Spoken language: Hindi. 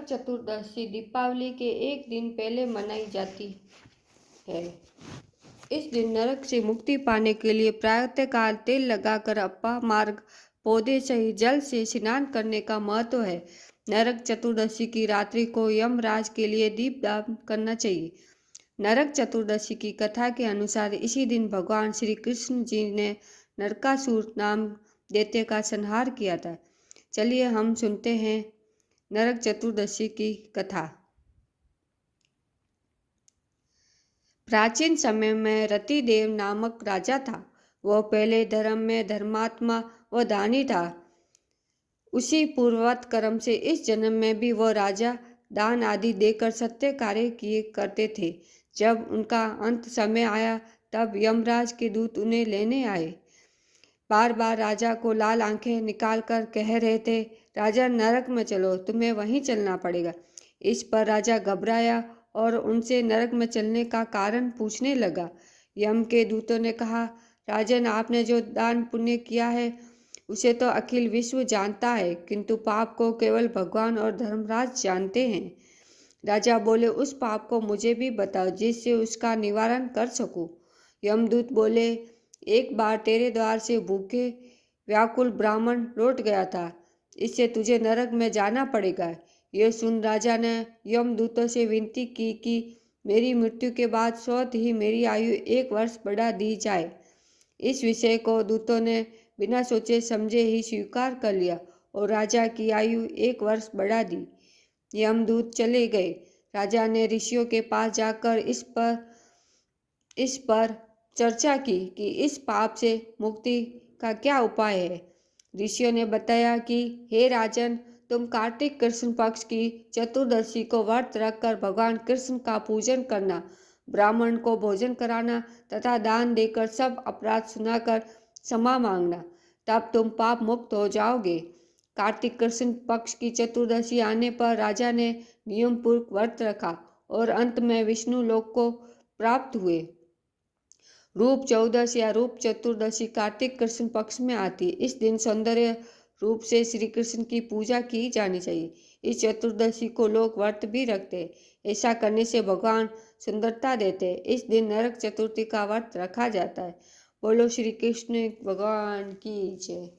नरक चतुर्दशी दीपावली के एक दिन पहले मनाई जाती है। इस दिन नरक से मुक्ति पाने के लिए प्रातःकाल तेल लगाकर अप्पा मार्ग पौधे सहित जल से स्नान करने का महत्व है। नरक चतुर्दशी की रात्रि को यमराज के लिए दीपदान करना चाहिए। नरक चतुर्दशी की कथा के अनुसार इसी दिन भगवान श्री कृष्ण जी ने नरकासुर नाम दैत्य का संहार किया था। चलिए हम सुनते हैं नरक चतुर्दशी की कथा। प्राचीन समय में रतिदेव नामक राजा था। वह पहले धर्म में धर्मात्मा व दानी था। उसी पूर्ववत कर्म से इस जन्म में भी वह राजा दान आदि देकर सत्य कार्य किए करते थे। जब उनका अंत समय आया तब यमराज के दूत उन्हें लेने आए। बार बार राजा को लाल आंखें निकालकर कह रहे थे, राजा नरक में चलो, तुम्हें वहीं चलना पड़ेगा। इस पर राजा घबराया और उनसे नरक में चलने का कारण पूछने लगा। यम के दूतों ने कहा, राजन, आपने जो दान पुण्य किया है उसे तो अखिल विश्व जानता है, किंतु पाप को केवल भगवान और धर्मराज जानते हैं। राजा बोले, उस पाप को मुझे भी बताओ जिससे उसका निवारण कर सकूं। यमदूत बोले, एक बार तेरे द्वार से भूखे व्याकुल ब्राह्मण लौट गया था, इससे तुझे नरक में जाना पड़ेगा। यह सुन राजा ने यमदूतों से विनती की कि मेरी मृत्यु के बाद स्वतः ही मेरी आयु 1 वर्ष बढ़ा दी जाए। इस विषय को दूतों ने बिना सोचे समझे ही स्वीकार कर लिया और राजा की आयु 1 वर्ष बढ़ा दी। यमदूत चले गए। राजा ने ऋषियों के पास जाकर इस पर चर्चा की कि इस पाप से मुक्ति का क्या उपाय है। ऋषियों ने बताया कि हे राजन, तुम कार्तिक कृष्ण पक्ष की चतुर्दशी को व्रत रखकर भगवान कृष्ण का पूजन करना, ब्राह्मण को भोजन कराना तथा दान देकर सब अपराध सुनाकर क्षमा मांगना, तब तुम पाप मुक्त हो जाओगे। कार्तिक कृष्ण पक्ष की चतुर्दशी आने पर राजा ने नियम पूर्वक व्रत रखा और अंत में विष्णु लोक को प्राप्त हुए। रूप चौदश या रूप चतुर्दशी कार्तिक कृष्ण पक्ष में आती। इस दिन सौंदर्य रूप से श्री कृष्ण की पूजा की जानी चाहिए। इस चतुर्दशी को लोग व्रत भी रखते। ऐसा करने से भगवान सुंदरता देते। इस दिन नरक चतुर्थी का व्रत रखा जाता है। बोलो श्री कृष्ण भगवान की जय।